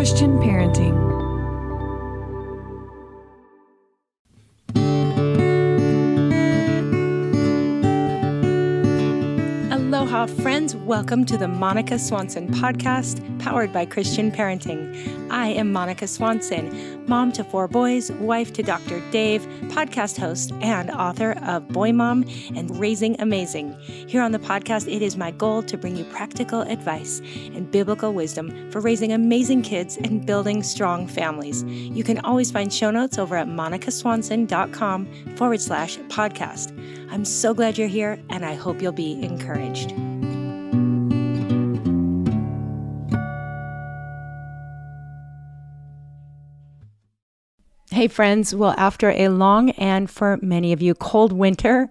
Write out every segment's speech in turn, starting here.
Christian parenting. Aloha, friends. Welcome to the Monica Swanson podcast, powered by Christian Parenting. I am Monica Swanson, mom to 4 boys, wife to Dr. Dave, podcast host, and author of Boy Mom and Raising Amazing. Here on the podcast, it is my goal to bring you practical advice and biblical wisdom for raising amazing kids and building strong families. You can always find show notes over at monicaswanson.com/podcast. I'm so glad you're here, and I hope you'll be encouraged. Hey friends, well, after a long and, for many of you, cold winter,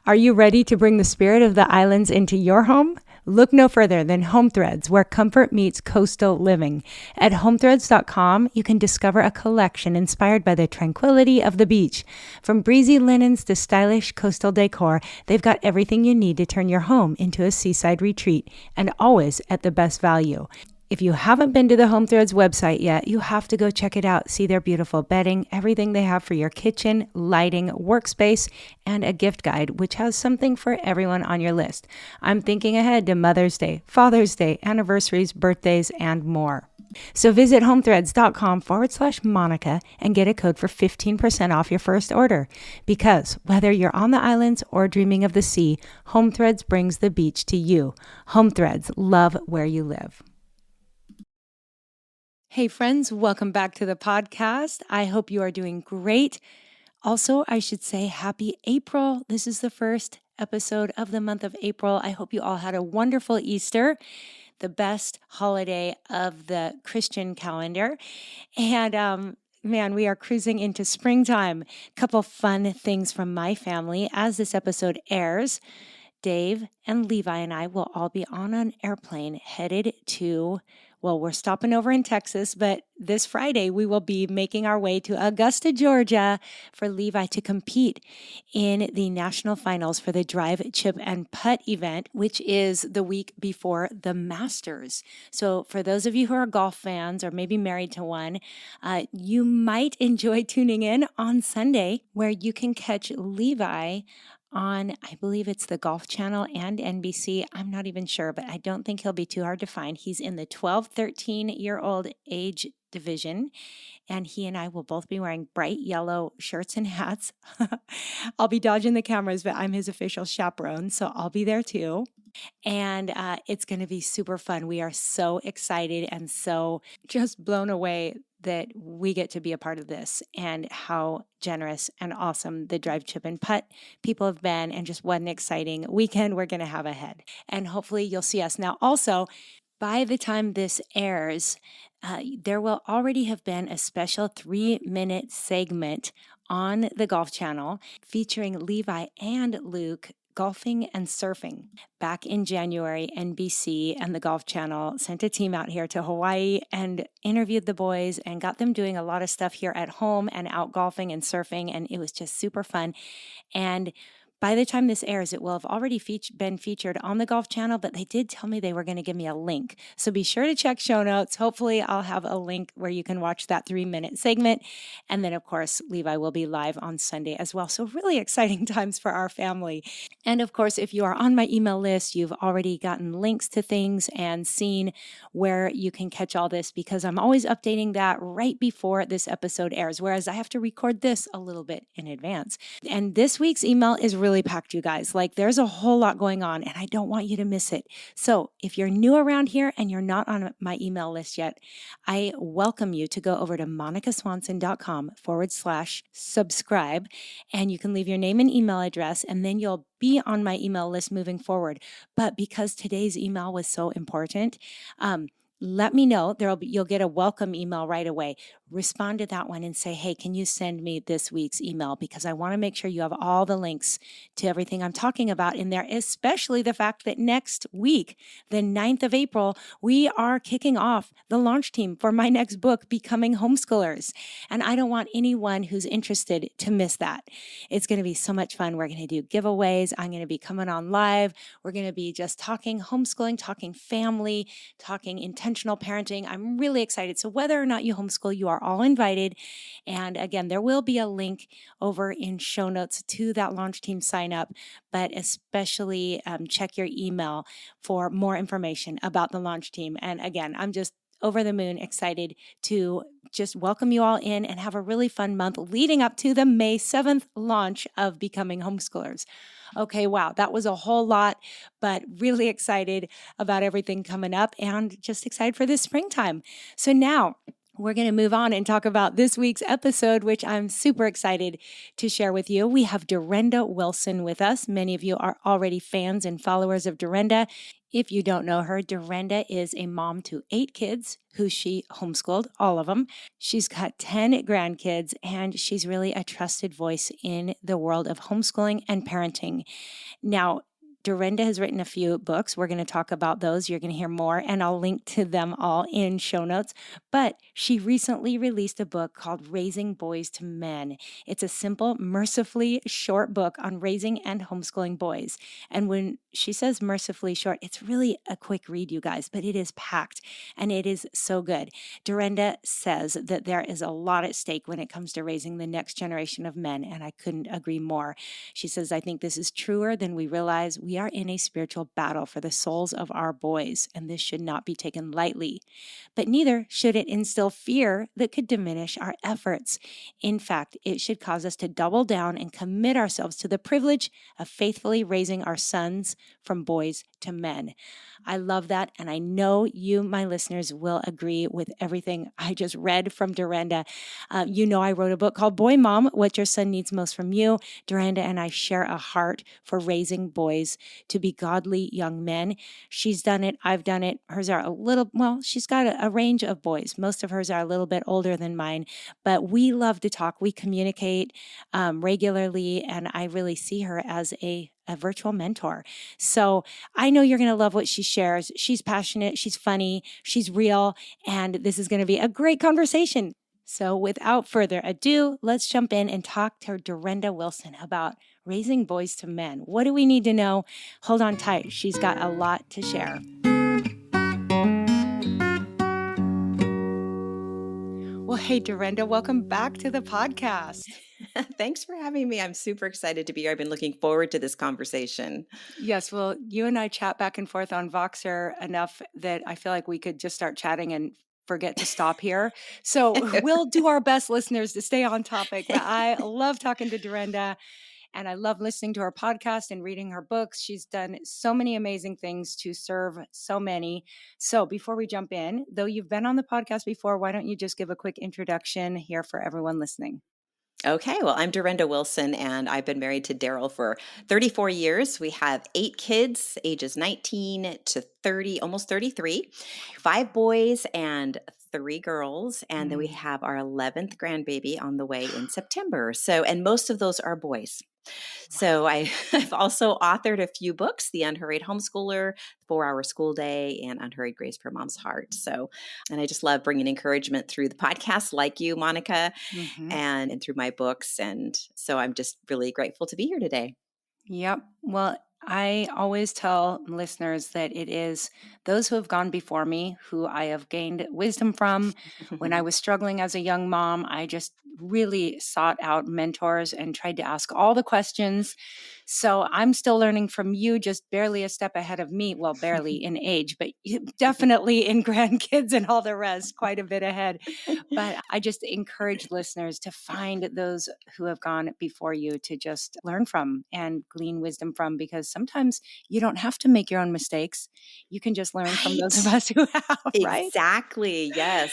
are you ready to bring the spirit of the islands into your home? Look no further than Home Threads, where comfort meets coastal living. At homethreads.com, you can discover a collection inspired by the tranquility of the beach. From breezy linens to stylish coastal decor, they've got everything you need to turn your home into a seaside retreat, and always at the best value. If you haven't been to the Home Threads website yet, you have to go check it out. See their beautiful bedding, everything they have for your kitchen, lighting, workspace, and a gift guide, which has something for everyone on your list. I'm thinking ahead to Mother's Day, Father's Day, anniversaries, birthdays, and more. So visit homethreads.com/Monica and get a code for 15% off your first order. Because whether you're on the islands or dreaming of the sea, Home Threads brings the beach to you. Home Threads, love where you live. Hey friends, welcome back to the podcast. I hope you are doing great. Also, I should say happy April. This is the first episode of the month of April. I hope you all had a wonderful Easter, the best holiday of the Christian calendar. And man, we are cruising into springtime. A couple fun things from my family. As this episode airs, Dave and Levi and I will all be on an airplane headed to, well, we're stopping over in Texas, but this Friday we will be making our way to Augusta, Georgia for Levi to compete in the national finals for the drive, chip, and putt event, which is the week before the Masters. So for those of you who are golf fans or maybe married to one, you might enjoy tuning in on Sunday, where you can catch Levi on, I believe it's the Golf Channel and NBC. I'm not even sure, but I don't think he'll be too hard to find. He's in the 12, 13-year-old age division, and he and I will both be wearing bright yellow shirts and hats. I'll be dodging the cameras, but I'm his official chaperone, so I'll be there too. And it's going to be super fun. We are so excited and so just blown away that we get to be a part of this, and how generous and awesome the drive, chip, and putt people have been, and just what an exciting weekend we're going to have ahead. And hopefully you'll see us. Now, also, by the time this airs, there will already have been a special 3-minute segment on the Golf Channel featuring Levi and Luke golfing and surfing. Back in January, NBC and the Golf Channel sent a team out here to Hawaii and interviewed the boys and got them doing a lot of stuff here at home and out golfing and surfing, and it was just super fun. And by the time this airs, it will have already been featured on the Golf Channel, but they did tell me they were going to give me a link. So be sure to check show notes. Hopefully I'll have a link where you can watch that 3-minute segment. And then, of course, Levi will be live on Sunday as well. So really exciting times for our family. And of course, if you are on my email list, you've already gotten links to things and seen where you can catch all this, because I'm always updating that right before this episode airs, whereas I have to record this a little bit in advance. And this week's email is really packed, you guys. Like, there's a whole lot going on, and I don't want you to miss it. So if you're new around here and you're not on my email list yet, I welcome you to go over to monicaswanson.com/subscribe, and you can leave your name and email address, and then you'll be on my email list moving forward. But because today's email was so important, let me know. You'll get a welcome email right away. Respond to that one and say, hey, can you send me this week's email? Because I want to make sure you have all the links to everything I'm talking about in there, especially the fact that next week, the 9th of April, we are kicking off the launch team for my next book, Becoming Homeschoolers. And I don't want anyone who's interested to miss that. It's going to be so much fun. We're going to do giveaways. I'm going to be coming on live. We're going to be just talking homeschooling, talking family, talking intentional intentional parenting. I'm really excited. So whether or not you homeschool, you are all invited. And again, there will be a link over in show notes to that launch team sign up, but especially check your email for more information about the launch team. And again, I'm just over the moon excited to just welcome you all in and have a really fun month leading up to the May 7th launch of Becoming Homeschoolers. Okay, wow, that was a whole lot, but really excited about everything coming up and just excited for this springtime. So now we're going to move on and talk about this week's episode, which I'm super excited to share with you. We have Durenda Wilson with us. Many of you are already fans and followers of Durenda. If you don't know her, Durenda is a mom to 8 kids who she homeschooled, all of them. She's got 10 grandkids, and she's really a trusted voice in the world of homeschooling and parenting. Now, Durenda has written a few books. We're going to talk about those. You're going to hear more, and I'll link to them all in show notes. But she recently released a book called Raising Boys to Men. It's a simple, mercifully short book on raising and homeschooling boys. And when she says mercifully short, it's really a quick read, you guys, but it is packed, and it is so good. Durenda says that there is a lot at stake when it comes to raising the next generation of men, and I couldn't agree more. She says, I think this is truer than we realize. We are in a spiritual battle for the souls of our boys, and this should not be taken lightly. But neither should it instill fear that could diminish our efforts. In fact, it should cause us to double down and commit ourselves to the privilege of faithfully raising our sons from boys to men. I love that, and I know you, my listeners, will agree with everything I just read from Durenda. I wrote a book called Boy Mom, What Your Son Needs Most from You. Durenda and I share a heart for raising boys to be godly young men. She's done it. I've done it. Hers are she's got a range of boys. Most of hers are a little bit older than mine, but we love to talk. We communicate regularly, and I really see her as a virtual mentor. So I know you're going to love what she shares. She's passionate, she's funny, she's real, and this is going to be a great conversation. So without further ado, let's jump in and talk to Durenda Wilson about raising boys to men. What do we need to know? Hold on tight. She's got a lot to share. Well, hey, Durenda, welcome back to the podcast. Thanks for having me. I'm super excited to be here. I've been looking forward to this conversation. Yes, well, you and I chat back and forth on Voxer enough that I feel like we could just start chatting and forget to stop here. So we'll do our best, listeners, to stay on topic. But I love talking to Durenda, and I love listening to her podcast and reading her books. She's done so many amazing things to serve so many. So before we jump in, though you've been on the podcast before, why don't you just give a quick introduction here for everyone listening? Okay, well, I'm Durenda Wilson, and I've been married to Daryl for 34 years. We have 8 kids, ages 19 to 30, almost 33, 5 boys and 3 girls, and then we have our 11th grandbaby on the way in September. And most of those are boys. So I've also authored a few books, The Unhurried Homeschooler, 4-Hour School Day, and Unhurried Grace for Mom's Heart. And I just love bringing encouragement through the podcast like you, Monica, and through my books. And so I'm just really grateful to be here today. Yep. Well, I always tell listeners that it is those who have gone before me who I have gained wisdom from. When I was struggling as a young mom, I just really sought out mentors and tried to ask all the questions. So I'm still learning from you, just barely a step ahead of me. Well, barely in age, but definitely in grandkids and all the rest, quite a bit ahead. But I just encourage listeners to find those who have gone before you to just learn from and glean wisdom from, because sometimes you don't have to make your own mistakes. You can just learn from those of us who have, right? Exactly. Yes,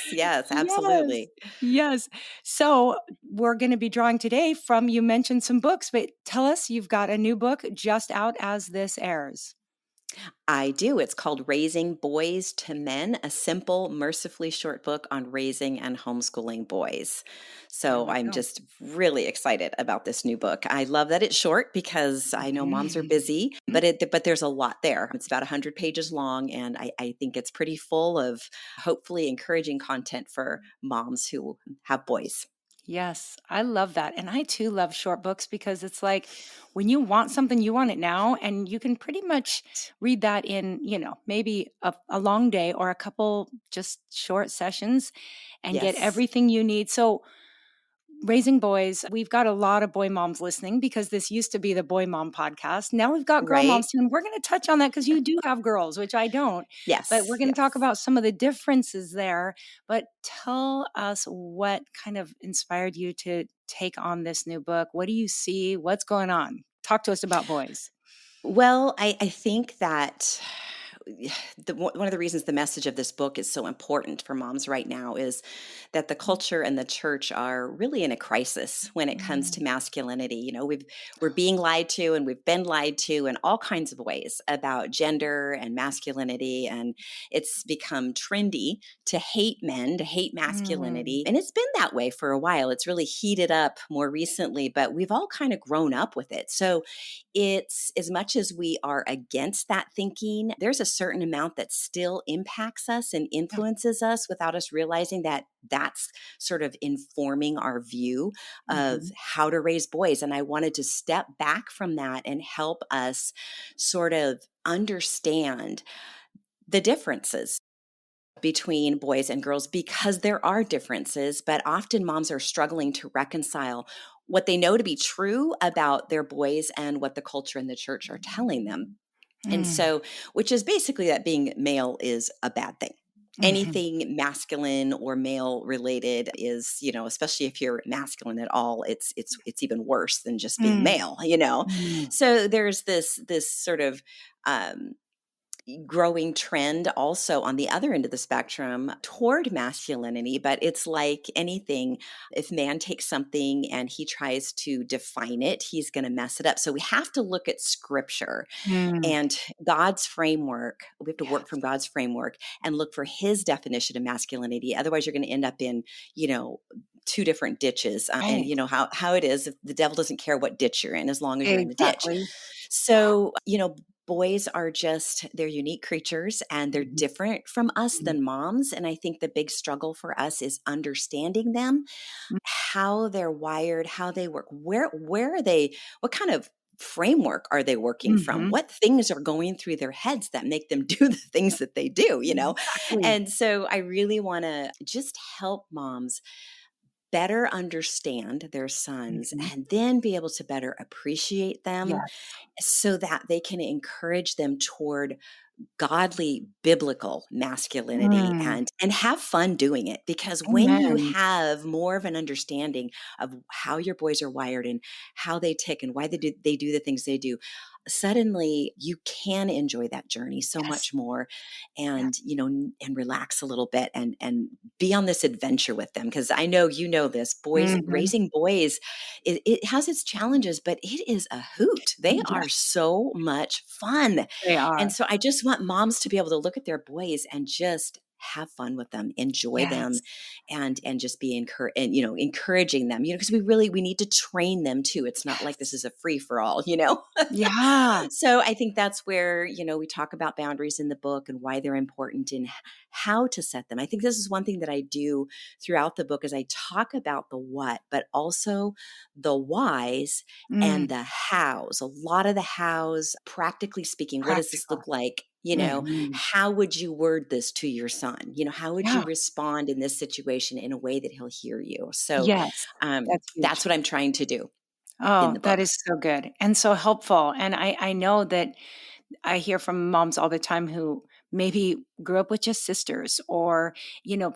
absolutely. Yes. So we're going to be drawing today from, you mentioned some books, but tell us, you've got a new book just out as this airs. I do. It's called Raising Boys to Men, a simple, mercifully short book on raising and homeschooling boys. So I'm just really excited about this new book. I love that it's short because I know moms are busy, but there's a lot there. It's about 100 pages long, and I think it's pretty full of hopefully encouraging content for moms who have boys. Yes, I love that. And I too love short books because it's like when you want something, you want it now. And you can pretty much read that in, maybe a long day or a couple just short sessions and get Yes, everything you need. So, raising boys, we've got a lot of boy moms listening because this used to be the boy mom podcast. Now we've got girl right? moms too, and we're going to touch on that because you do have girls, which I don't. But we're Yes, going to talk yes. about some of the differences there. But tell us what kind of inspired you to take on this new book. What do you see? What's going on? Talk to us about boys. Well, I think that one of the reasons the message of this book is so important for moms right now is that the culture and the church are really in a crisis when it comes to Mm, masculinity. We're being lied to, and we've been lied to in all kinds of ways about gender and masculinity, and it's become trendy to hate men, to hate mm, masculinity, and it's been that way for a while. It's really heated up more recently, but we've all kind of grown up with it. So it's as much as we are against that thinking, there's a certain amount that still impacts us and yeah. influences us without us realizing that that's sort of informing our view of Mhm. how to raise boys. And I wanted to step back from that and help us sort of understand the differences between boys and girls because there are differences, but often moms are struggling to reconcile what they know to be true about their boys and what the culture and the church are telling them. And Mm, so, which is basically that being male is a bad thing. mhm. Anything masculine or male related is, especially if you're masculine at all, it's even worse than just being Mm, male. mm, So there's this sort of um growing trend also on the other end of the spectrum toward masculinity, but it's like anything. If man takes something and he tries to define it, he's going to mess it up. So we have to look at scripture mm. and God's framework. We have to work Yes. from God's framework and look for his definition of masculinity. Otherwise, you're going to end up in, you know, two different ditches. And Right. you know how it is. The devil doesn't care what ditch you're in as long as you're in the ditch. Exactly. So, boys are just, they're unique creatures and they're Mhm, different from us mhm, than moms. And I think the big struggle for us is understanding them, mm. how they're wired, how they work, where are they, what kind of framework are they working from? Mhm. What things are going through their heads that make them do the things that they do? Exactly. And so I really want to just help moms better understand their sons Mhm. and then be able to better appreciate them Yes. so that they can encourage them toward godly biblical masculinity Mm. and have fun doing it, because when you Amen. have more of an understanding of how your boys are wired and how they tick and why they do the things they do, suddenly you can enjoy that journey so Yes. much more, Yeah. and and relax a little bit and be on this adventure with them, because I know this boys, Mhm. raising boys, it has its challenges, but it is a hoot. They are Yes, so much fun. they And are. so I just want moms to be able to look at their boys and just have fun with them, enjoy them, Yes. and just be encouraging them, because we need to train them too. It's not like this Yes. is a free for all. Yeah. So I think that's where, we talk about boundaries in the book and why they're important and how to set them. I think this is one thing that I do throughout the book is I talk about the what, but also the whys and Mm. the hows. A lot of the hows, practically speaking, what does this Practical. look like? Mhm. How would you word this to your son? How would you Yeah. respond in this situation in a way that he'll hear you? So Yes. That's that's huge. what I'm trying to do in Oh, the that book. is so good and so helpful, and I know that I hear from moms all the time who maybe grew up with just sisters or,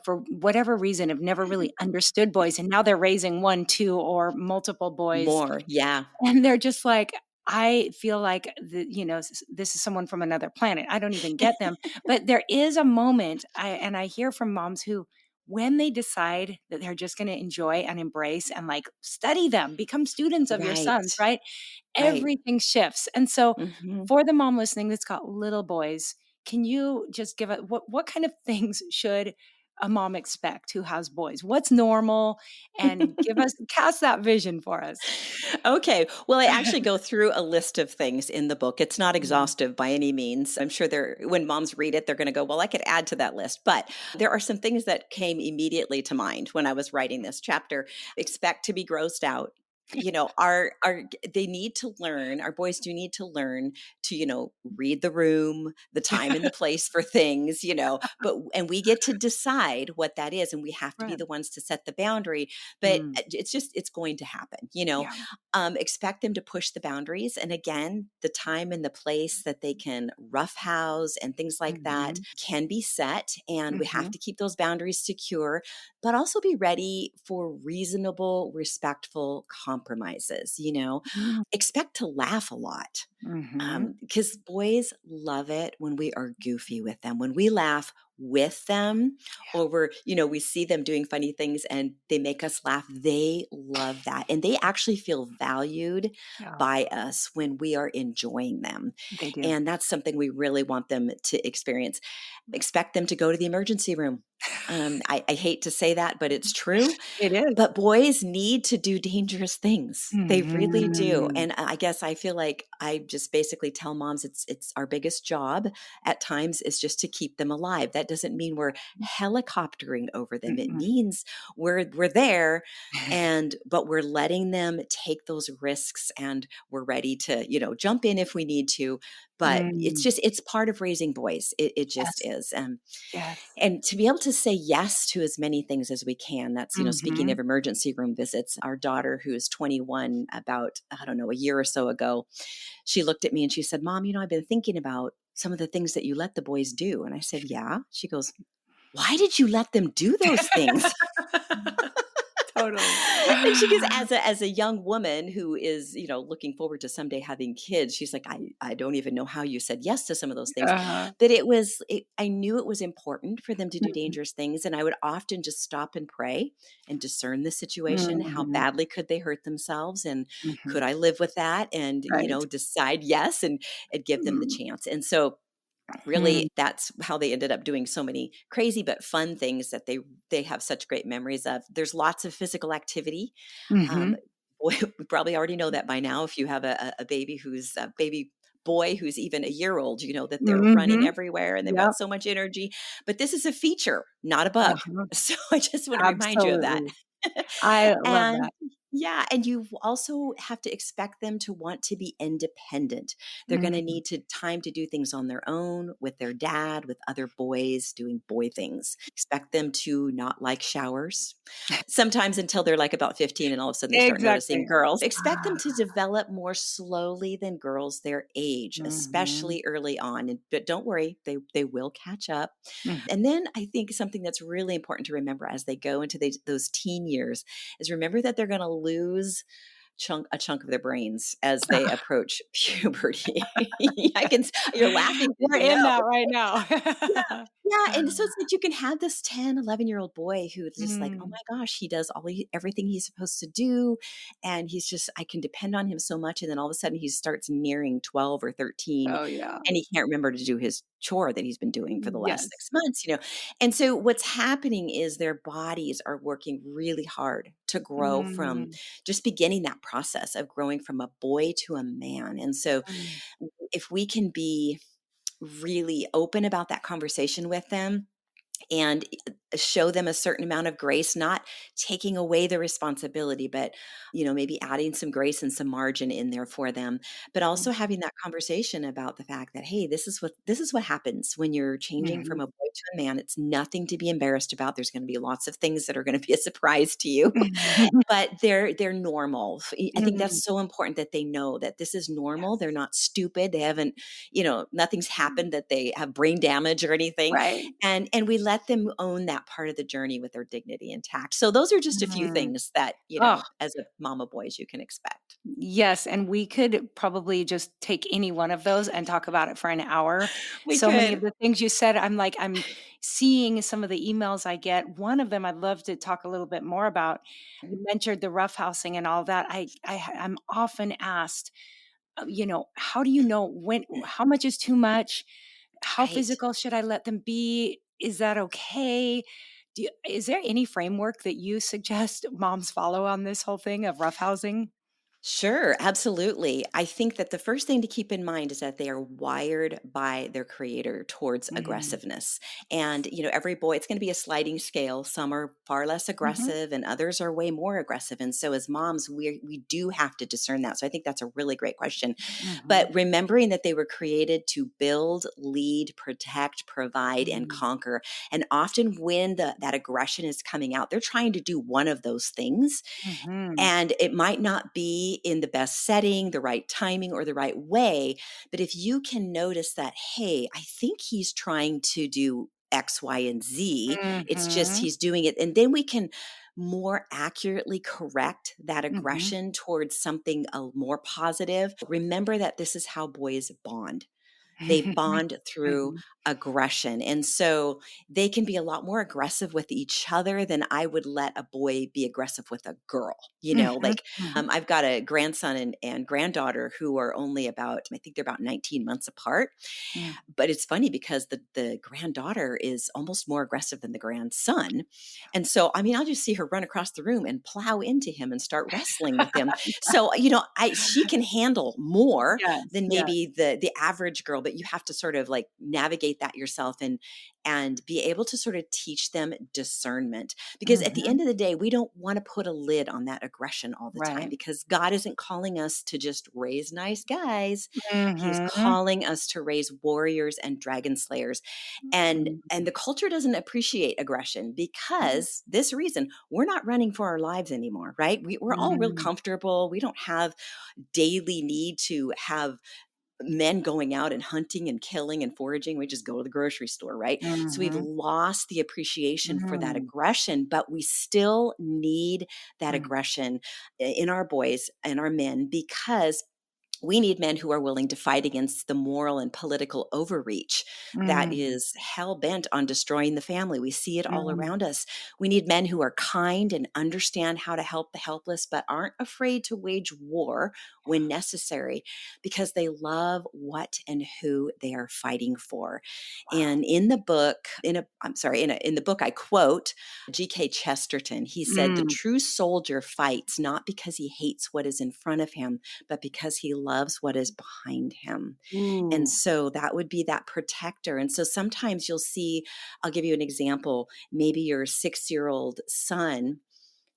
for whatever reason have never really understood boys and now they're raising 1, 2, or multiple boys More, yeah. and they're just like, I feel like this is someone from another planet. I don't even get them. But there is a moment I hear from moms who when they decide that they're just going to enjoy and embrace and like study them, become students of your Right, sons, right? right. Everything shifts. And so Mhm. for the mom listening that's got little boys, can you just give a what kind of things should a mom expect who has boys? What's normal? And cast that vision for us. Okay. Well, I actually go through a list of things in the book. It's not Mm, exhaustive by any means. I'm sure when moms read it, they're going to go, well, I could add to that list. But there are some things that came immediately to mind when I was writing this chapter. Expect to be grossed out. They need to learn, our boys do need to learn to, read the room, the time and the place for things, and we get to decide what that is. And we have to be right. the ones to set the boundary, but Mm, it's going to happen, yeah. expect them to push the boundaries. And again, the time and the place that they can roughhouse and things like that Mhm, can be set. And we have mhm, to keep those boundaries secure, but also be ready for reasonable, respectful compromises. mm, Expect to laugh a lot. mhm. Because boys love it when we are goofy with them, when we laugh with them over, we see them doing funny things and they make us laugh. They love that. And they actually feel valued Yeah, by us when we are enjoying them. they do. And that's something we really want them to experience. Expect them to go to the emergency room. I hate to say that, but it's true. It is. But boys need to do dangerous things. They really do. Mhm, And I guess I feel like I just basically tell moms it's our biggest job at times is just to keep them alive. That doesn't mean we're helicoptering over them. It mm-mm. means we're there but we're letting them take those risks and we're ready to, jump in if we need to. But Mm, it's part of raising boys. It just yes, is. yes. And to be able to say yes to as many things as we can, that's, speaking Mhm. of emergency room visits, our daughter, who is 21, about, I don't know, a year or so ago, she looked at me and she said, Mom, I've been thinking about some of the things that you let the boys do. And I said, yeah. She goes, why did you let them do those things? Totally. And she goes, as a young woman who is, looking forward to someday having kids, she's like, I don't even know how you said yes to some of those things. Uh-huh. But I knew it was important for them to do Mhm, dangerous things. And I would often just stop and pray and discern the situation. How mhm, badly could they hurt themselves? And mhm. could I live with that? And, Right. decide yes and give them the Mm, chance. And so mm, really that's how they ended up doing so many crazy but fun things that they have such great memories of. There's lots of physical activity. um, mhm, boy, we probably already know that by now if you have a baby who's a baby boy who's even a year old, that they're running mhm. everywhere and they've got Yep. so much energy. But this is a feature, not a bug. Uh-huh. So I just want to remind you of that. Absolutely. I love And that. yeah, and you also have to expect them to want to be independent. They're going to Mm, need to time to do things on their own with their dad, with other boys doing boy things. Expect them to not like showers. Sometimes until they're like about 15 and all of a sudden they start noticing exactly. girls. Expect them to Ah, develop more slowly than girls their age, mhm, especially early on. But don't worry, they will catch up. mhm. And then I think something that's really important to remember as they go into those teen years is remember that they're going to lose a chunk of their brains as they approach puberty. You're laughing because We're you in know. that right now. Yeah. Yeah, and so it's like you can have this 10, 11-year-old boy who's just like, "Oh Mm. my gosh, he does everything he's supposed to do, and he's just I can depend on him so much," and then all of a sudden he starts nearing 12 or 13, Oh, yeah. and he can't remember to do his chore that he's been doing for the last Yes. 6 months. And so what's happening is their bodies are working really hard to grow from Mm, just beginning that process of growing from a boy to a man, and so mm, if we can be really open about that conversation with them and show them a certain amount of grace, not taking away the responsibility, but maybe adding some grace and some margin in there for them, but also mm, having that conversation about the fact that, hey, this is what happens when you're changing from mhm. a boy to a man. It's nothing to be embarrassed about. There's going to be lots of things that are going to be a surprise to you. But they're normal. I think Mm, that's so important that they know that this is normal. They're not stupid. They haven't, nothing's happened that they have brain damage or anything. right. And we let them own that part of the journey with their dignity intact. So those are just a few Mm. things that, Oh, as a mama boys you can expect. yes, and we could probably just take any one of those and talk about it for an hour. We So many of could. the things you said, I'm seeing some of the emails I get. One of them I'd love to talk a little bit more about. You mentioned the roughhousing and all that. I'm often asked, how do you know how much is too much? How Right. physical should I let them be? Is that okay? Is there any framework that you suggest moms follow on this whole thing of roughhousing? Sure, absolutely. I think that the first thing to keep in mind is that they are wired by their creator towards Mm. aggressiveness. And, every boy, it's going to be a sliding scale. Some are far less Mhm, aggressive and others are way more aggressive. And so as moms, we do have to discern that. So I think that's a really great question. mhm, But remembering that they were created to build, lead, protect, provide, and mm, conquer. And often when that aggression is coming out, they're trying to do one of those things, mhm, and it might not be in the best setting, the right timing, or the right way. But if you can notice that, hey, I think he's trying to do X, Y, and Z, it's just mhm, he's doing it. And then we can more accurately correct that mhm. aggression towards something more positive. Remember that this is how boys bond. They bond through Mhm, aggression. And so they can be a lot more aggressive with each other than I would let a boy be aggressive with a girl. mhm, mhm, I've got a grandson and granddaughter who are only about, I think they're about 19 months apart. mm. But it's funny because the granddaughter is almost more aggressive than the grandson. And so, I mean, I'll just see her run across the room and plow into him and start wrestling with him. So, she can handle more Yes, than yes. maybe the average girl, but you have to sort of like navigate that yourself and be able to sort of teach them discernment, because at the Mhm, end of the day we don't want to put a lid on that aggression all the time, right. because God isn't calling us to just raise nice guys. He's Mhm, calling us to raise warriors and dragon slayers. And mhm, the culture doesn't appreciate aggression mhm, because this reason, we're not running for our lives anymore, right? We're all real mm, comfortable. We don't have daily need to have men going out and hunting and killing and foraging. We just go to the grocery store, right? So we've mhm, lost the appreciation for that mm, aggression, but we still need that mm, aggression in our boys and our men, because we need men who are willing to fight against the moral and political overreach that mm, is hell bent on destroying the family. We see it all mm, around us. We need men who are kind and understand how to help the helpless, but aren't afraid to wage war when necessary, because they love what and who they are fighting for. wow. And in the book, in the book, I quote G.K. Chesterton. He said, "The Mm, true soldier fights not because he hates what is in front of him, but because he loves what is behind him." And ooh, so that would be that protector. And so sometimes you'll see, I'll give you an example. Maybe your 6-year-old son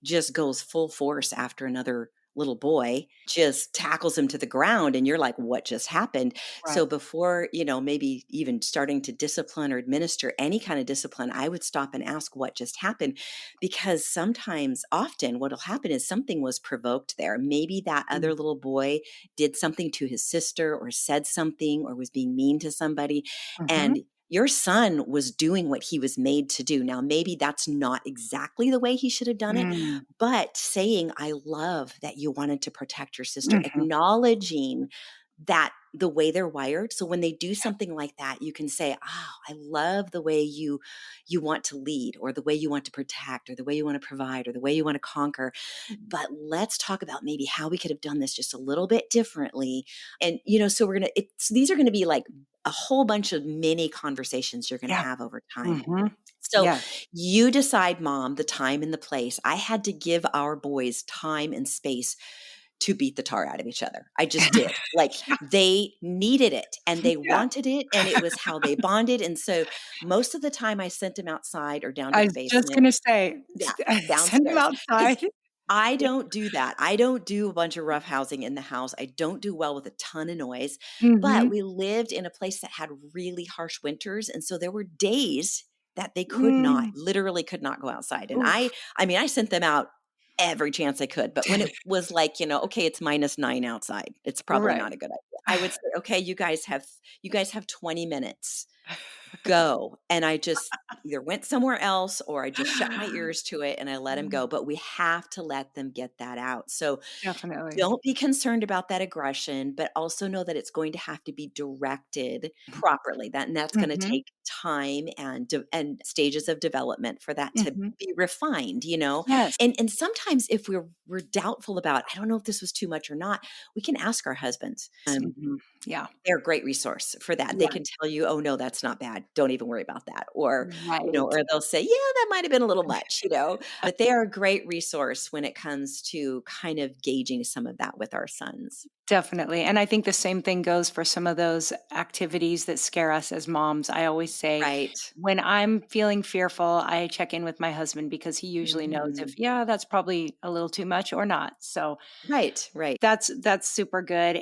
just goes full force after another little boy, just tackles him to the ground, and you're like, what just happened? So right. before, maybe even starting to discipline or administer any kind of discipline, I would stop and ask what just happened, because sometimes, often what'll happen is something was provoked there. Maybe that Mm, other little boy did something to his sister or said something or was being mean to somebody, mhm, and your son was doing what he was made to do. Now, maybe that's not exactly the way he should have done it, mm, but saying, I love that you wanted to protect your sister, mhm, acknowledging that the way they're wired. So when they do something like that, you can say, oh, I love the way you want to lead, or the way you want to protect, or the way you want to provide, or the way you want to conquer. But let's talk about maybe how we could have done this just a little bit differently. And so these are gonna be like a whole bunch of mini conversations you're gonna yeah, have over time. mhm, So yes. you decide, mom, the time and the place. I had to give our boys time and space to beat the tar out of each other. I just did. Like, they needed it and they Yeah, wanted it, and it was how they bonded. And so most of the time I sent them outside or down to I the was just basement. gonna say, Yeah, send them downstairs. Because outside. I Yeah. don't do that. I don't do a bunch of rough housing in the house. I don't do well with a ton of noise. But Mhm, we lived in a place that had really harsh winters, and so there were days that they mm, literally could not go outside. And I oof. I mean, I sent them out every chance I could, but when it was like, okay, it's -9 outside, it's probably Right. not a good idea. I would say, "Okay, you guys have 20 minutes. Go." And I just either went somewhere else or I just shut my ears to it and I let him Mm, go, but we have to let them get that out. So definitely. don't be concerned about that aggression, but also know that it's going to have to be directed properly. That's gonna Mhm, take time and stages of development for that to mhm. be refined. Yes. And sometimes if we're doubtful about, I don't know if this was too much or not, we can ask our husbands. Mhm. Yeah. They're a great resource for that. They Yeah. can tell you, "Oh, no, that's not bad." God, don't even worry about that. Or, Right. or they'll say, yeah, that might have been a little much. But they are a great resource when it comes to kind of gauging some of that with our sons. Definitely. And I think the same thing goes for some of those activities that scare us as moms. I always say, Right. when I'm feeling fearful, I check in with my husband because he usually knows if, Mhm. yeah, that's probably a little too much or not. So Right, right. that's super good.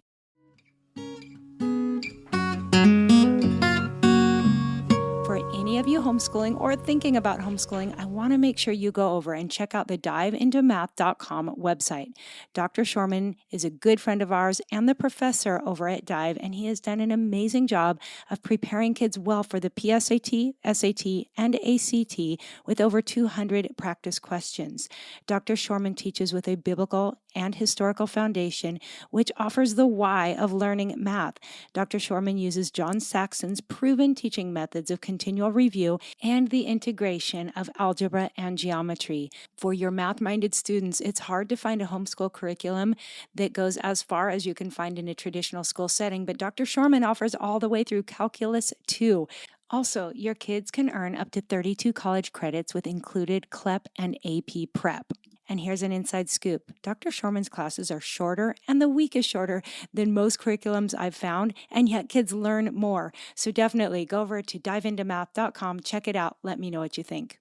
For any of you homeschooling or thinking about homeschooling, I want to make sure you go over and check out the diveintomath.com website. Dr. Shorman is a good friend of ours and the professor over at Dive, and he has done an amazing job of preparing kids well for the PSAT, SAT, and ACT with over 200 practice questions. Dr. Shorman teaches with a biblical and historical foundation, which offers the why of learning math. Dr. Shorman uses John Saxon's proven teaching methods of continual review and the integration of algebra and geometry. For your math-minded students, it's hard to find a homeschool curriculum that goes as far as you can find in a traditional school setting, but Dr. Shorman offers all the way through Calculus 2. Also, your kids can earn up to 32 college credits with included CLEP and AP prep. And here's an inside scoop. Dr. Shorman's classes are shorter and the week is shorter than most curriculums I've found, and yet kids learn more. So definitely go over to diveintomath.com, check it out, let me know what you think.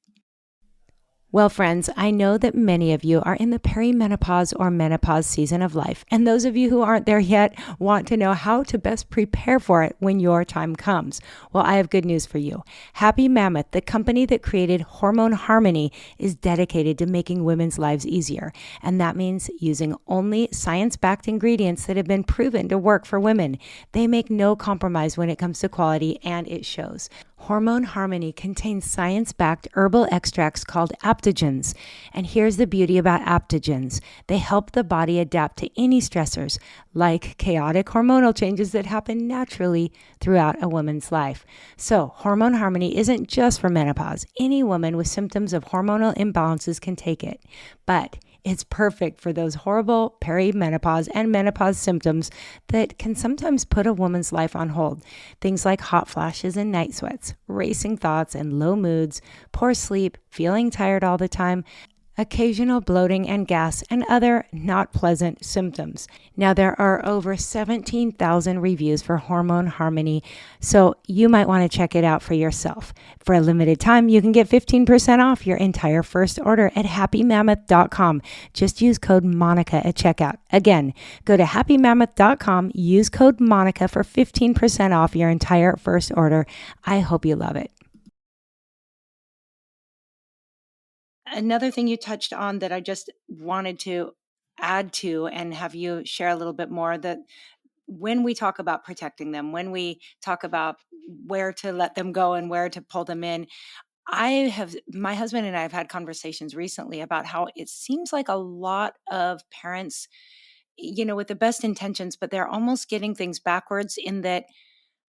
Well, friends, I know that many of you are in the perimenopause or menopause season of life, and those of you who aren't there yet want to know how to best prepare for it when your time comes. Well, I have good news for you. Happy Mammoth, the company that created Hormone Harmony, is dedicated to making women's lives easier, and that means using only science-backed ingredients that have been proven to work for women. They make no compromise when it comes to quality, and it shows. Hormone Harmony contains science-backed herbal extracts called aptogens. And here's the beauty about aptogens. They help the body adapt to any stressors, like chaotic hormonal changes that happen naturally throughout a woman's life. So, Hormone Harmony isn't just for menopause. Any woman with symptoms of hormonal imbalances can take it. But it's perfect for those horrible perimenopause and menopause symptoms that can sometimes put a woman's life on hold. Things like hot flashes and night sweats, racing thoughts and low moods, poor sleep, feeling tired all the time, occasional bloating and gas, and other not pleasant symptoms. Now, there are over 17,000 reviews for Hormone Harmony, so you might want to check it out for yourself. For a limited time, you can get 15% off your entire first order at happymammoth.com. Just use code MONICA at checkout. Again, go to happymammoth.com, use code MONICA for 15% off your entire first order. I hope you love it. Another thing you touched on that I just wanted to add to and have you share a little bit more, that when we talk about protecting them, when we talk about where to let them go and where to pull them in, my husband and I have had conversations recently about how it seems like a lot of parents, with the best intentions, but they're almost getting things backwards in that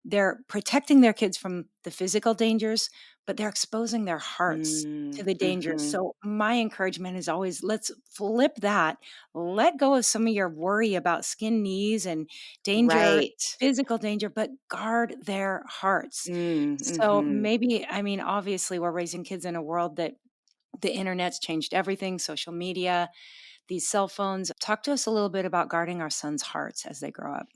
they're protecting their kids from the physical dangers, but they're exposing their hearts to the dangers. Mhm. So my encouragement is always, let's flip that. Let go of some of your worry about skin knees and danger, Right. physical danger, but guard their hearts. So Mhm. maybe, I mean, obviously we're raising kids in a world that the internet's changed everything, social media, these cell phones. Talk to us a little bit about guarding our sons' hearts as they grow up.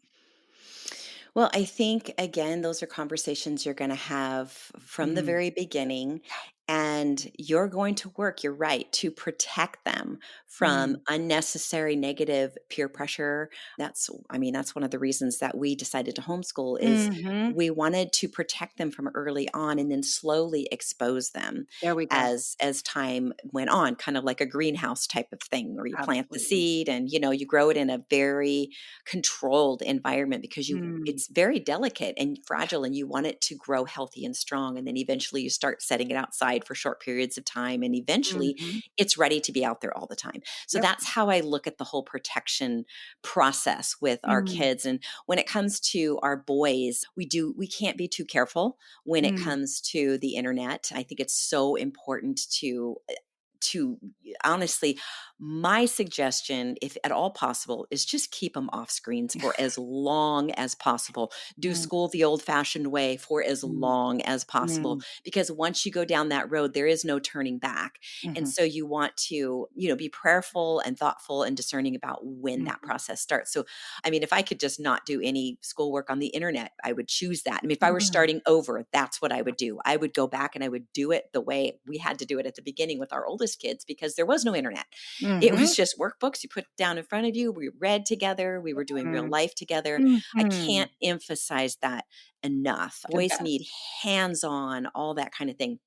Well, I think again, those are conversations you're going to have from the Mm, very beginning. And you're going to work, you're right, to protect them from mm, unnecessary negative peer pressure. That's one of the reasons that we decided to homeschool is mhm. we wanted to protect them from early on and then slowly expose them There we go. as time went on, kind of like a greenhouse type of thing where you plant the Absolutely. seed and you grow it in a very controlled environment because Mm, it's very delicate and fragile and you want it to grow healthy and strong, and then eventually you start setting it outside for short periods of time and eventually mhm. it's ready to be out there all the time. So Yep. that's how I look at the whole protection process with our Mm, kids. And when it comes to our boys, we can't be too careful when it mm, comes to the internet. I think it's so important to honestly, my suggestion, if at all possible, is just keep them off screens for as long as possible. Do Mm, school the old fashioned way for as mm, long as possible, mm, because once you go down that road, there is no turning back. And mhm, so you want to, be prayerful and thoughtful and discerning about when that mhm, process starts. So, I mean, if I could just not do any schoolwork on the internet, I would choose that. I mean, if I were mm, starting over, that's what I would do. I would go back and I would do it the way we had to do it at the beginning with our oldest kids, because there was no internet. It mhm, was just workbooks you put down in front of you. We read together. We were doing real mm, life together. I mhm. can't emphasize that enough. The Boys need best. hands on, all that kind of thing.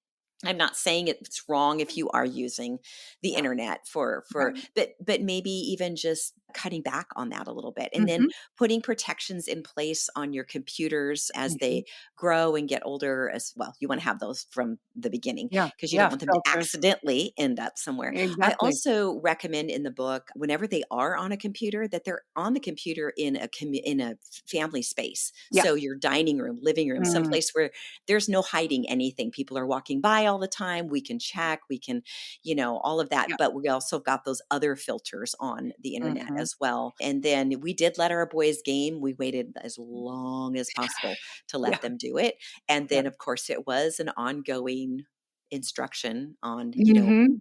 I'm not saying it's wrong if you are using the Yeah, internet for right. but maybe even just cutting back on that a little bit, and then Mhm, putting protections in place on your computers as mhm. they grow and get older as well. You want to have those from the beginning, Yeah, because you don't yeah, want them to filters. accidentally end up somewhere. I Exactly. also recommend in the book, whenever they are on a computer, that they're on the computer in a family space. Yeah. So your dining room, living room, Mm, someplace where there's no hiding anything. People are walking by all the time. We can check, we can, all of that. yeah. But we also got those other filters on the internet Mhm. as well. And then we did let our boys game. We waited as long as possible to let Yeah, them do it. And yeah. then, of course, it was an ongoing instruction on, Mhm,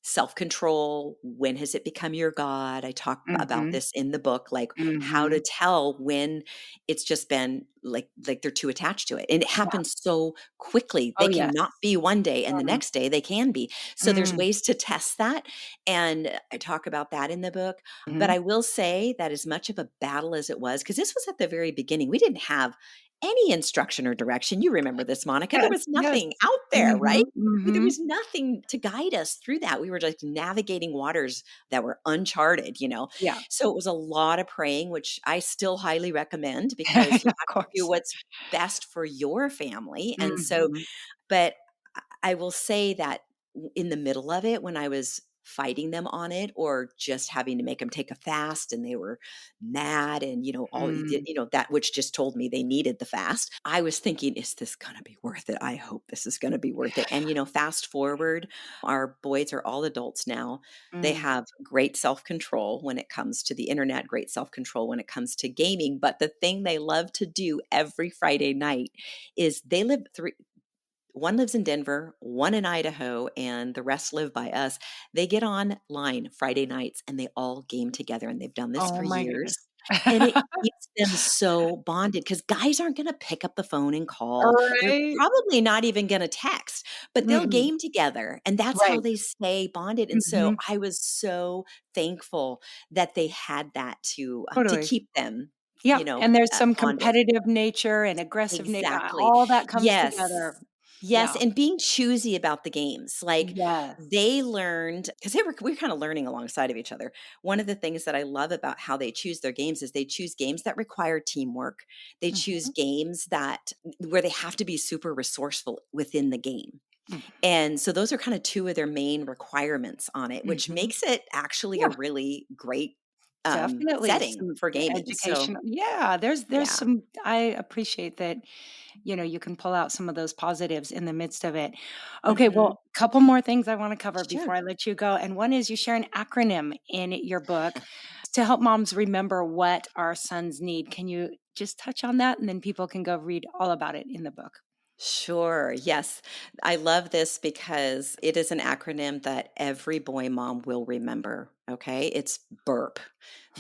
self-control. When has it become your god? I talk about mhm, this in the book, like how to mhm. tell when it's just been like they're too attached to it. And it Yeah. happens so quickly. Oh, They cannot yes. be one day and the Mm, next day they can be. So there's mm, ways to test that. And I talk about that in the book. But mhm. I will say that as much of a battle as it was, because this was at the very beginning, we didn't have any instruction or direction. You remember this, Monica. There Yes, was yes. nothing out there, right? Mhm, There mhm. was nothing to guide us through that. We were just navigating waters that were uncharted. Yeah. So it was a lot of praying, which I still highly recommend, because you Of have to do course. what's best for your family. And so, Mhm. but I will say that in the middle of it, when I was fighting them on it, or just having to make them take a fast and they were mad, and all Mm. that, which just told me they needed the fast, I was thinking, is this going to be worth it? I hope this is going to be worth it. And fast forward, our boys are all adults now. They Mm. have great self-control when it comes to the internet, great self-control when it comes to gaming, but the thing they love to do every Friday night is they live three one lives in Denver, one in Idaho, and the rest live by us. They get online Friday nights and they all game together, and they've done this Oh for my years. goodness. And it keeps them so bonded, because guys aren't going to pick up the phone and call. They're Right? probably not even going to text, but they'll Mhm. game together. And that's how Right. they stay bonded. And so Mhm. I was so thankful that they had that to Totally. keep them, Yep, and there's some bonded. competitive nature and aggressive Exactly. all that comes Yes. together. Yes, Yeah. and being choosy about the games. Like, Yes. they learned, because we're kinda learning alongside of each other. One of the things that I love about how they choose their games is they choose games that require teamwork. They choose Mhm. games that where they have to be super resourceful within the game. Mhm. And so those are kinda 2 of their main requirements on it, which Mhm. makes it actually a Yeah. really great, Definitely setting some for gaming. So, educational. Yeah, there's yeah. some. I appreciate that, you can pull out some of those positives in the midst of it. Okay, Mhm. well, couple more things I wanna cover before Sure. I let you go, and one is you share an acronym in your book to help moms remember what our sons need. Can you just touch on that, and then people can go read all about it in the book? Sure. Yes. I love this because it is an acronym that every boy mom will remember. Okay. It's BURP,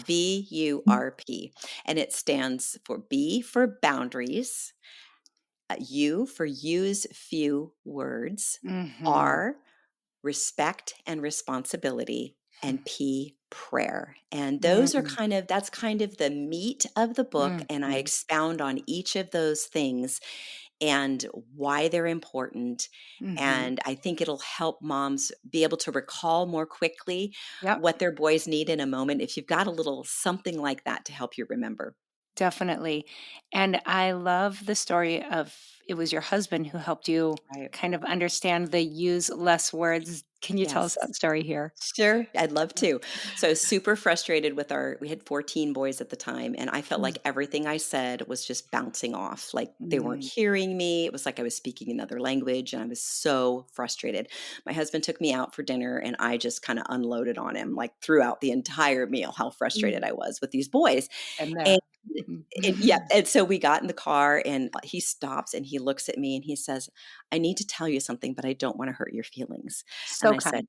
BURP. And it stands for B for boundaries, U for use few words, Mhm. R, respect and responsibility, and P, prayer. And those are Mm, that's kind of the meat of the book. And I mhm, expound on each of those things and why they're important. mhm. And I think it'll help moms be able to recall more quickly Yep, what their boys need in a moment, if you've got a little something like that to help you remember. definitely. And I love the story of it was your husband who helped you Right. kind of understand the use less words. Can you tell us Yes. that story here? Sure, I'd love Yeah. to. So, I was super frustrated with we had 14 boys at the time, and I felt Mm, like everything I said was just bouncing off. Like they weren't mm, hearing me. It was like I was speaking another language, and I was so frustrated. My husband took me out for dinner, and I just kind of unloaded on him, like throughout the entire meal, how frustrated mm. I was with these boys. Been And, there. Mhm. yeah, and so we got in the car, and he stops and he looks at me and he says, "I need to tell you something, but I don't want to hurt your feelings." And So I said, kind.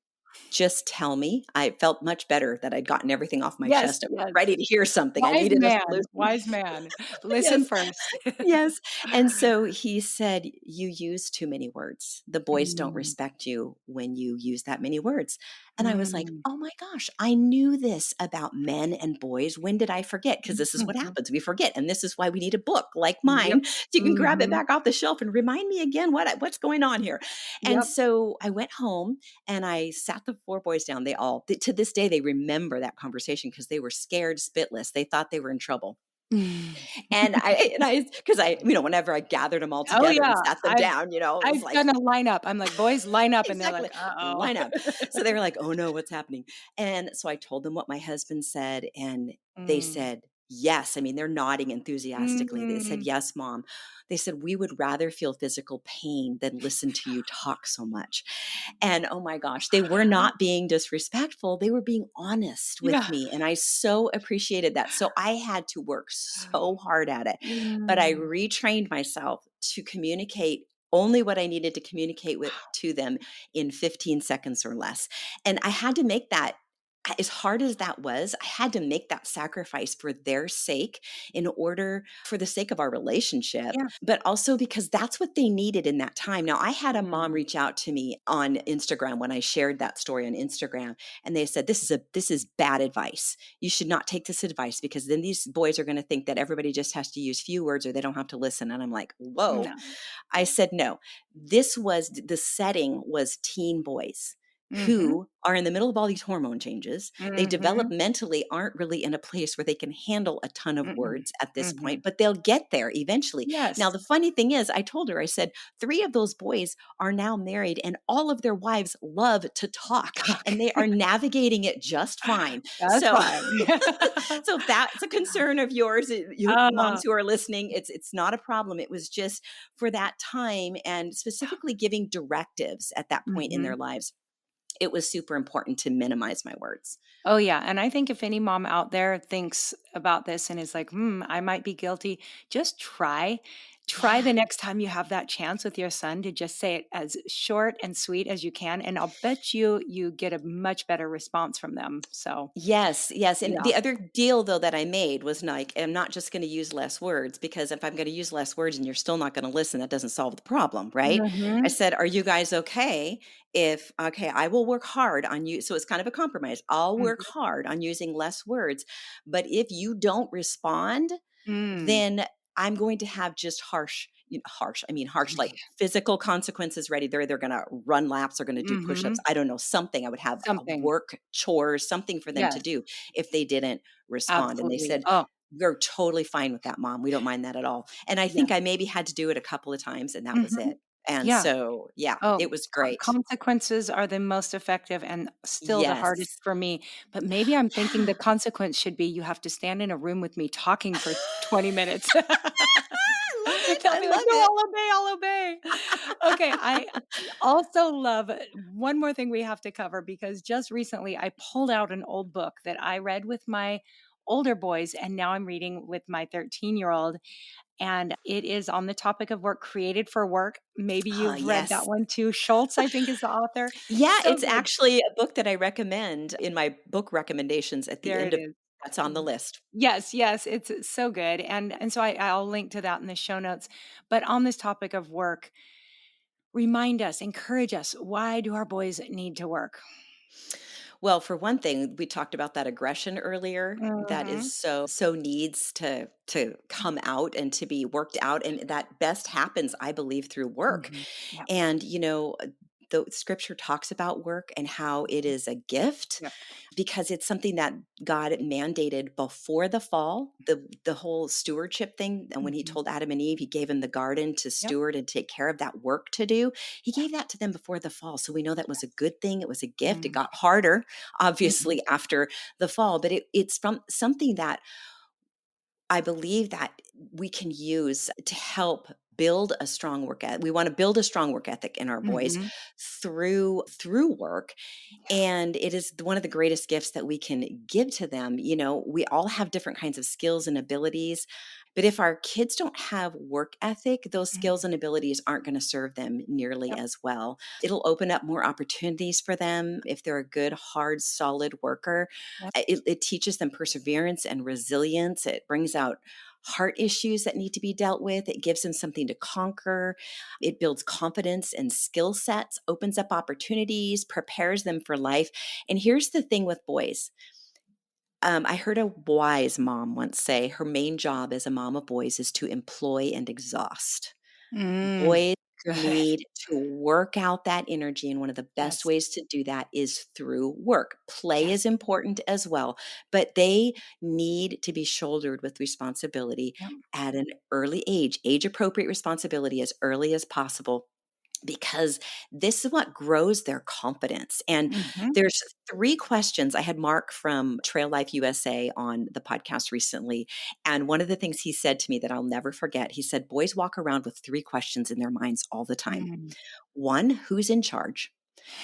just tell me. I felt much better that I'd gotten everything off my Yes, chest. I was yes. ready to hear something. I Wise needed a man, solution. wise man. Listen Yes. first. Yes. And so he said, "You use too many words. The boys don't Mm, respect you when you use that many words." And I was like, mm, "Oh my gosh, I knew this about men and boys. When did I forget? Because this is what mhm. happens. We forget. And this is why we need a book like Yep. mine so you can grab it Mhm. back off the shelf and remind me again what's going on here." And Yep. so I went home and I sat the 4 boys down. To this day, they remember that conversation because they were scared spitless. They thought they were in trouble. Mm. Because whenever I gathered them all Oh, together yeah. and sat them I've down, it was I've like, done a lineup. I'm like, "Boys, line up," and they're like, exactly, "Uh-oh." line up. So they were like, "Oh no, what's happening?" And so I told them what my husband said, and they Mm. said, "Yes." I mean, they're nodding enthusiastically. They said, Mm. "Yes, mom." They said, "We would rather feel physical pain than listen to you talk so much." And oh my gosh, they were not being disrespectful. They were being honest with Yeah. me. And I so appreciated that. So I had to work so hard at it, but I Mm. retrained myself to communicate only what I needed to communicate with to them in 15 seconds or less. And I had to make that, as hard as that was, I had to make that sacrifice for their sake, in order for the sake of our relationship, Yeah. but also because that's what they needed in that time. Now, I had a mom Mm. reach out to me on Instagram when I shared that story on Instagram, and they said, "This is bad advice. You should not take this advice, because then these boys are going to think that everybody just has to use few words or they don't have to listen." And I'm like, "Whoa." No. I said, "No, the setting was teen boys Mhm. who are in the middle of all these hormone changes. They Mhm. developmentally aren't really in a place where they can handle a ton of Mm-mm. words at this Mhm. point, but they'll get there eventually." Now, Yes. the funny thing is, I told her, I said, 3 of those boys are now married and all of their wives love to talk Talk. and they are navigating it just fine. That's So, fine. so if that's a concern of yours, you Oh. moms who are listening, it's not a problem. It was just for that time, and specifically giving directives at that point in Mhm. their lives. It was super important to minimize my words. Oh, yeah, and I think if any mom out there thinks about this and is like, I might be guilty," just try. Try Yeah. the next time you have that chance with your son to just say it as short and sweet as you can, and I'll bet you get a much better response from them, so, Yes, yes, and yeah. the other deal, though, that I made was, like, I'm not just gonna use less words, because if I'm gonna use less words and you're still not gonna listen, that doesn't solve the problem, right? I Mhm. said, "Are you guys okay if okay, I will work hard on you," so it's kind of a compromise. "I'll work Mhm. hard on using less words, but if you don't respond, Mm. then I'm going to have just harsh, like physical consequences ready. They're either going to run laps or going to do push ups. Mhm. I don't know, something. I would have Something. work, chores, something for them to Yes, do if they didn't respond." And they absolutely. said, Oh, "We're totally fine with that, mom. We don't mind that at all." And I yeah. think I maybe had to do it a couple of times, and that was Mhm. it. And Yeah. so, yeah, Oh, it was great. consequences are the most effective and still the hardest Yes. for me, but maybe I'm thinking the Yeah. consequence should be you have to stand in a room with me talking for 20 minutes. I love it. They'll I be like, love "No, it. I'll obey, I'll obey." Okay, I also love one more thing we have to cover because just recently I pulled out an old book that I read with my older boys, and now I'm reading with my 13-year-old, and it is on the topic of work, Created for Work. Maybe Ah, you've read that yes. one too. Schultz, I think, is the author. Yeah, So it's good. actually a book that I recommend in my book recommendations at the There end it of is. that's on the Y list. Yes, yes, it's so good, and so I'll link to that in the show notes. But on this topic of work, remind us, encourage us, why do our boys need to work? Well, for one thing, we talked about that aggression earlier that Mhm. is so needs to come out and to be worked out, and that best happens, I believe, through work. Mhm. Yeah. And, the scripture talks about work and how it is a gift Yep. because it's something that God mandated before the fall, the whole stewardship thing. And when he Mhm. told Adam and Eve, he gave them the garden to Yep. steward and take care of that work to do. He Yep. gave that to them before the fall. So we know that was a good thing. It was a gift. It Mm. got harder, Mhm. obviously, after the fall, but it's from something that I believe that we can use to help build a strong work ethic. We want to build a strong work ethic in our boys Mhm. through work, Yeah. and it is one of the greatest gifts that we can give to them. We all have different kinds of skills and abilities, but if our kids don't have work ethic, those skills Mhm. and abilities aren't going to serve them nearly Yep. as well. It'll open up more opportunities for them if they're a good, hard, solid worker. Yep. It teaches them perseverance and resilience. It brings out heart issues that need to be dealt with. It gives them something to conquer. It builds confidence and skill sets, opens up opportunities, prepares them for life. And here's the thing with boys. I heard a wise mom once say her main job as a mom of boys is to employ and exhaust. Mm. Boys Good. need to work out that energy, and one of the best Yes. ways to do that is through work. Play Yes. is important as well, but they need to be shouldered with responsibility Yep. at an early age appropriate responsibility as early as possible because this is what grows their confidence. And Mhm. there's 3 questions. I had Mark from Trail Life USA on the podcast recently, and one of the things he said to me that I'll never forget, he said, "Boys walk around with 3 questions in their minds all the time. Mm. 1, who's in charge?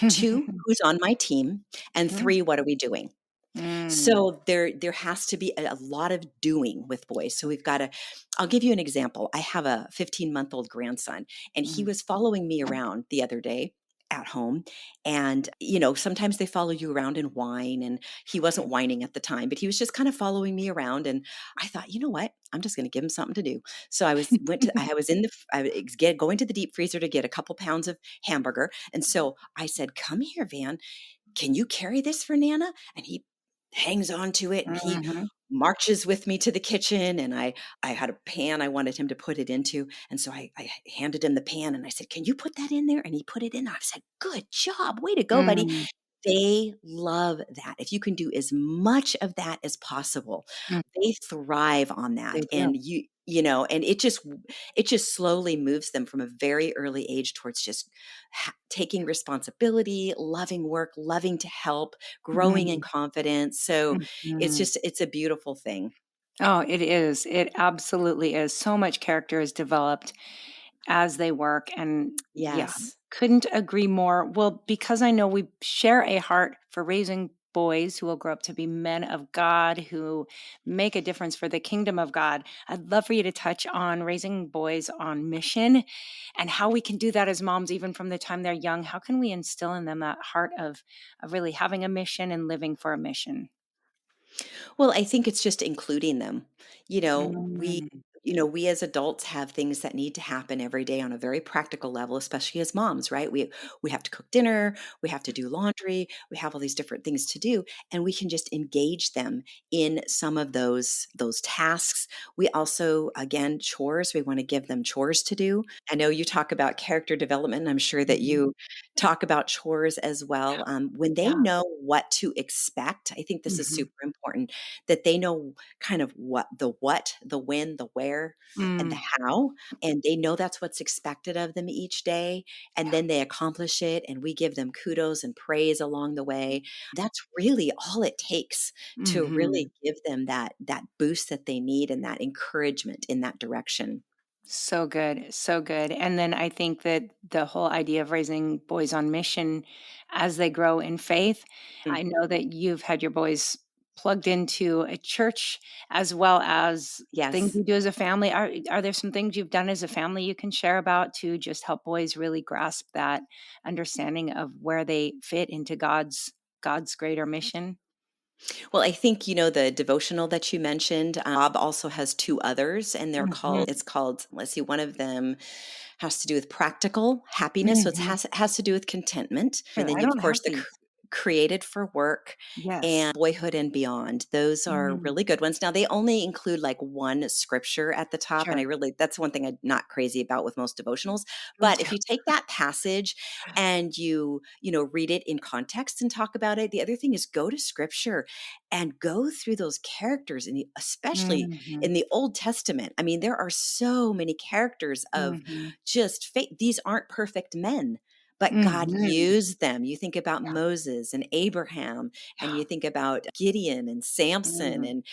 2, who's on my team? And Mhm. 3, what are we doing?" Mm. So there has to be a lot of doing with boys. So we've got to I'll give you an example. I have a 15-month-old grandson, and he Mm. was following me around the other day at home. And sometimes they follow you around and whine, and he wasn't whining at the time, but he was just kind of following me around. And I thought, you know what? I'm just going to give him something to do. So I was in the I was going to the deep freezer to get a couple pounds of hamburger. And so I said, "Come here, Van, can you carry this for Nana?" And he hangs on to it and he Mhm. marches with me to the kitchen. And I had a pan I wanted him to put it into. And so I handed him the pan and I said, "Can you put that in there?" And he put it in. I said, "Good job. Way to go, buddy." Mm. They love that. If you can do as much of that as possible, Mm. they thrive on They that. do. And and it just slowly moves them from a very early age towards just taking responsibility, loving work, loving to help, growing in Mm. confidence. So Mhm. it's a beautiful thing. Oh, it is. It absolutely is. So much character is developed as they work. And yeah, Yes. couldn't agree more. Well, because I know we share a heart for raising boys who will grow up to be men of God who make a difference for the kingdom of God. I'd love for you to touch on raising boys on mission and how we can do that as moms, even from the time they're young. How can we instill in them that heart of really having a mission and living for a mission? Well, I think it's just including them. You know, we Mm. we as adults have things that need to happen every day on a very practical level, especially as moms, right? We have to cook dinner, we have to do laundry, we have all these different things to do, and we can just engage them in some of those tasks. We also, again, chores, we want to give them chores to do. I know you talk about character development, and I'm sure that Mhm. you talk about chores as well. When they Yeah. know what to expect, I think this is Mhm. super important that they know kind of what, the when, the where, and the Mm. how, and they know that's what's expected of them each day, and Yeah. then they accomplish it, and we give them kudos and praise along the way. That's really all it takes to Mhm. really give them that boost that they need and that encouragement in that direction. So good, so good. And then I think that the whole idea of raising boys on mission as they grow in faith, Mm, I know that you've had your boys plugged into a church as well as things yes. you do as a family. Are there some things you've done as a family you can share about to just help boys really grasp that understanding of where they fit into God's greater mission? Well, I think, the devotional that you mentioned, Bob also has 2 others, and Mhm. it's called, let's see, one of them has to do with practical happiness, so it Mhm. has to do with contentment, and then I you, of don't course, have these. Created for Work, Yes. and Boyhood and Beyond. Those are Mm, really good ones. Now they only include like one scripture at the top, and sure. that's one thing I'm not crazy about with most devotionals. Me But if too. you take that passage and you read it in context and talk about it, the other thing is go to scripture and go through those characters especially Mhm, in the Old Testament. I mean, there are so many characters of mhm, just faith. These aren't perfect men, but God mhm. used them. You think about Yeah, Moses and Abraham, and yeah. you think about Gideon and Samson, Mm, and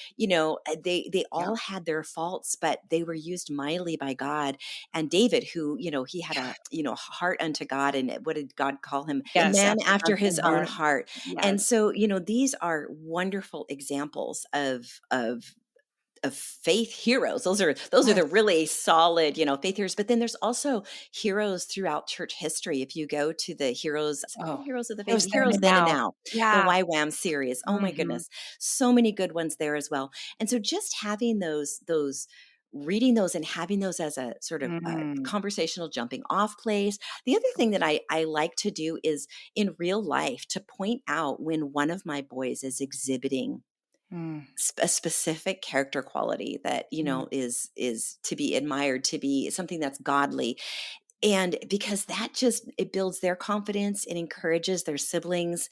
they yeah. all had their faults, but they were used mightily by God. And David, who he had a heart unto God, and what did God call him? A Yes, man after after God's own his own heart. heart. And Yes. so these are wonderful examples of faith heroes. Those are the Yes. really solid, faith heroes. But then there's also heroes throughout church history. If you go to the heroes, is it called Oh, Heroes of the Faith? heroes then Heroes and Then and now. Now, the Yeah. YWAM series. Oh my Mhm. goodness, so many good ones there as well. And so just having those reading those and having those as a sort of Mm, conversational jumping off place. The other thing that I like to do is in real life to point out when one of my boys is exhibiting mm, a specific character quality that mm, is to be admired, to be something that's godly. And because that just it builds their confidence, it encourages their siblings,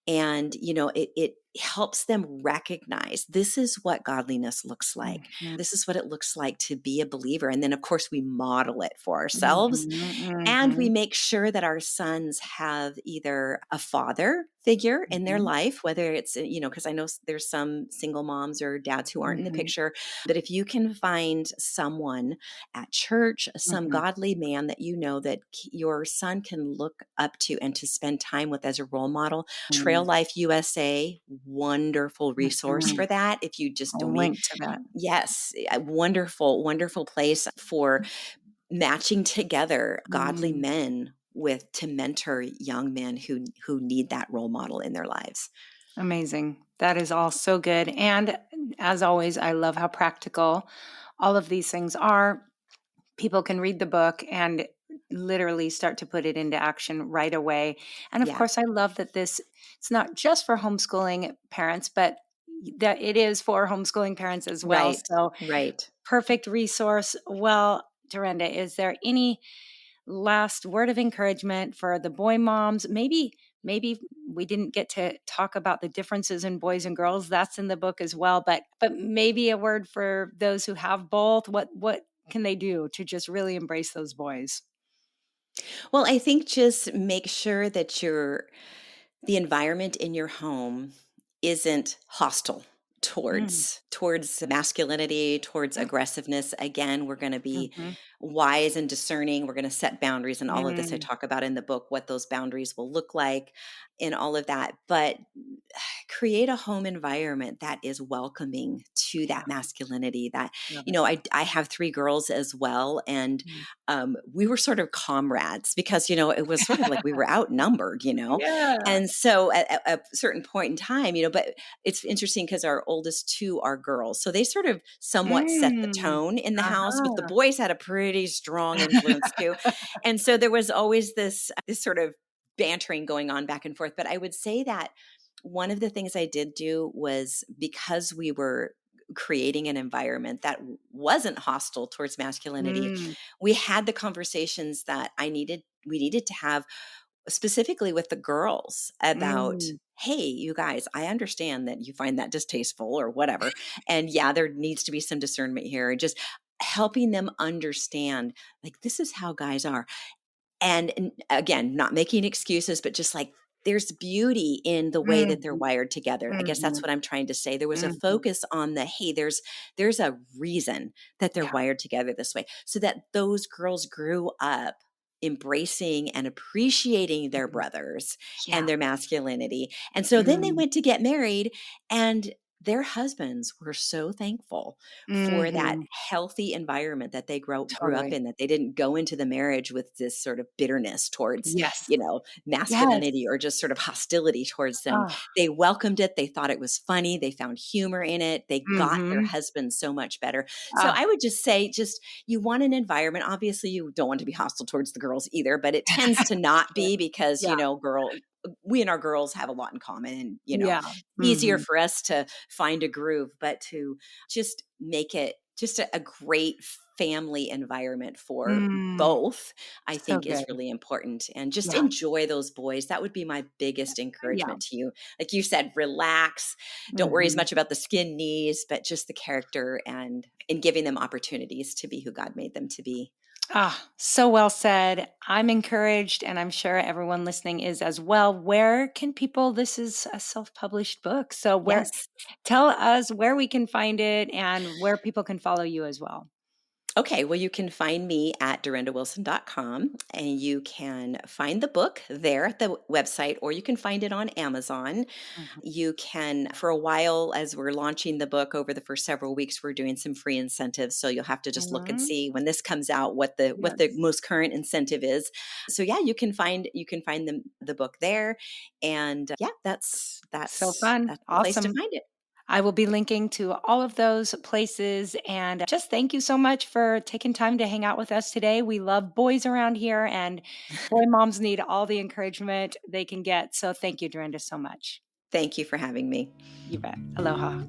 and it helps them recognize this is what godliness looks like. mhm, This is what it looks like to be a believer. And then of course we model it for ourselves, mhm, and we mhm, make sure that our sons have either a father figure in their mhm, life, whether it's, because I know there's some single moms or dads who aren't in the mhm, picture. But if you can find someone at church, some mhm, godly man that that your son can look up to and to spend time with as a role model, Trail mm, Life USA, wonderful resource mhm. for that. If you just I'll don't need, link to that. yes, a wonderful, wonderful place for matching together godly Mm, men with to mentor young men who need that role model in their lives. amazing. That is all so good. And as always, I love how practical all of these things are. People can read the book and literally start to put it into action right away. And of Yeah, course, I love that it's not just for homeschooling parents, but that it is for homeschooling parents as well. right, So, right. perfect resource. Well, Durenda, is there any last word of encouragement for the boy moms? Maybe we didn't get to talk about the differences in boys and girls. That's in the book as well, but maybe a word for those who have both. What can they do to just really embrace those boys? Well, I think just make sure that the environment in your home isn't hostile Mm, towards masculinity, towards yeah. aggressiveness. Again, we're going to be Mhm. wise and discerning. We're going to set boundaries, and all of this I Mm, talk about in the book, what those boundaries will look like and all of that. But create a home environment that is welcoming to yeah, that masculinity. That love it. I have three girls as well, and Mm. we were sort of comrades because it was sort of like we were outnumbered, Yeah. and so at a certain point in time, but it's interesting because our oldest two are girls, so they sort of somewhat set the Mm. tone in the house, but the Uh-huh. boys had a pretty strong influence too. And so there was always this sort of bantering going on back and forth. But I would say that one of the things I did do was, because we were creating an environment that wasn't hostile towards masculinity, Mm, we had the conversations that we needed to have, specifically with the girls, about, mm, hey, you guys, I understand that you find that distasteful or whatever, and yeah, there needs to be some discernment here, and just helping them understand, like, this is how guys are. And again, not making excuses, but just like, there's beauty in the way that they're mhm, wired together. I guess that's mhm, what I'm trying to say. There was a mhm. focus on hey, there's a reason that they're Yeah. wired together this way, so that those girls grew up embracing and appreciating their Mhm. brothers and Yeah. their masculinity. And so then they Mm, went to get married, and their husbands were so thankful for that mhm. healthy environment that they grew up Totally. in, that they didn't go into the marriage with this sort of bitterness towards, Yes. Yes. masculinity, or just sort of hostility towards them. Oh, They welcomed it. They thought it was funny. They found humor in it. They got their mhm. husbands so much better. So Ah. I would just say, you want an environment. Obviously, you don't want to be hostile towards the girls either, but it tends to not Sure. be, because, Yeah. girl we and our girls have a lot in common, and, Yeah. easier Mhm. for us to find a groove, but to just make it just a great family environment for Mm. both, I So think is good. really important. And just Yeah. enjoy those boys. That would be my biggest Yeah. encouragement to you. Like you said, relax. Don't worry as Mhm. much about the skin knees, but just the character, and giving them opportunities to be who God made them to be. Ah, so well said. I'm encouraged, and I'm sure everyone listening is as well. Where can people, this is a self-published book, so Yes. tell us where we can find it and where people can follow you as well. Okay, well, you can find me at durendawilson.com, and you can find the book there at the website, or you can find it on Amazon. Mhm. You can, for a while, as we're launching the book over the first several weeks, we're doing some free incentives. So you'll have to just look and Mhm. see when this comes out what the Yes. most current incentive is. So yeah, you can find the book there, and yeah, that's So that's fun. that's the place to Awesome. find it. I will be linking to all of those places. And just thank you so much for taking time to hang out with us today. We love boys around here, and boy moms need all the encouragement they can get. So thank you, Durenda, so much. Thank you for having me. You bet. Aloha.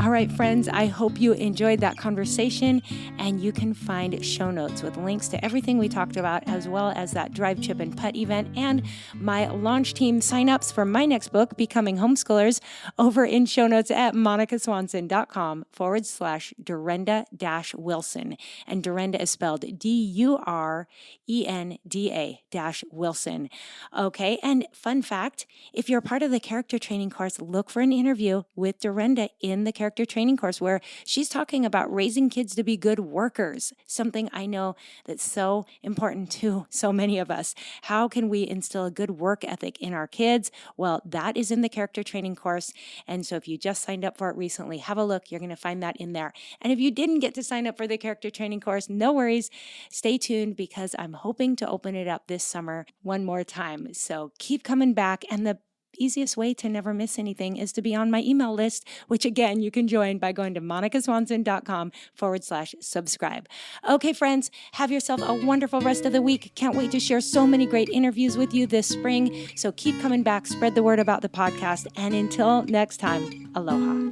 All right, friends, I hope you enjoyed that conversation, and you can find show notes with links to everything we talked about, as well as that drive, chip, and putt event and my launch team signups for my next book, Becoming Homeschoolers, over in show notes at monicaswanson.com/Durenda Wilson. And Durenda is spelled Durenda-Wilson. Okay, and fun fact, if you're part of the character training course, look for an interview with Durenda in the character training course where she's talking about raising kids to be good workers, something I know that's so important to so many of us. How can we instill a good work ethic in our kids? Well, that is in the character training course. And so if you just signed up for it recently, have a look. You're going to find that in there. And if you didn't get to sign up for the character training course, no worries. Stay tuned because I'm hoping to open it up this summer one more time. So keep coming back. And the easiest way to never miss anything is to be on my email list, which again, you can join by going to monicaswanson.com/subscribe. Okay, friends, have yourself a wonderful rest of the week. Can't wait to share so many great interviews with you this spring. So keep coming back, spread the word about the podcast. And until next time, aloha.